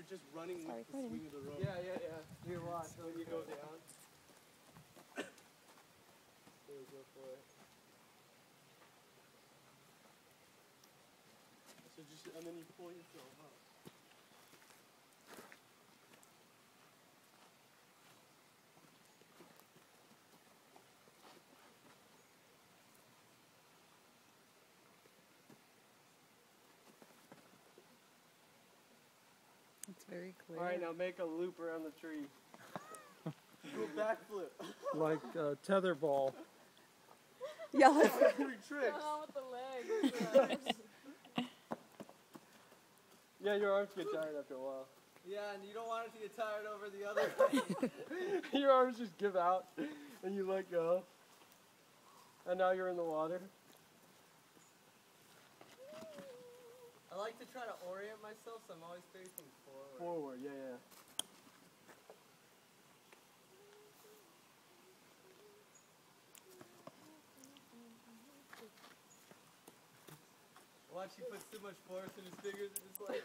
you're just running with the swing of the rope. Yeah. Here, watch. When you go down. There we go for it. So just, and then you pull yourself up. It's very clear. All right, now make a loop around the tree. Go backflip. Like tetherball. Yeah. Three tricks. with the legs. Yeah, your arms get tired after a while. Yeah, and you don't want it to get tired over the other. Your arms just give out, and you let go. And now you're in the water. I like to try to orient myself, so I'm always facing forward. Forward, yeah. Watch, he puts too much force in his fingers and just like...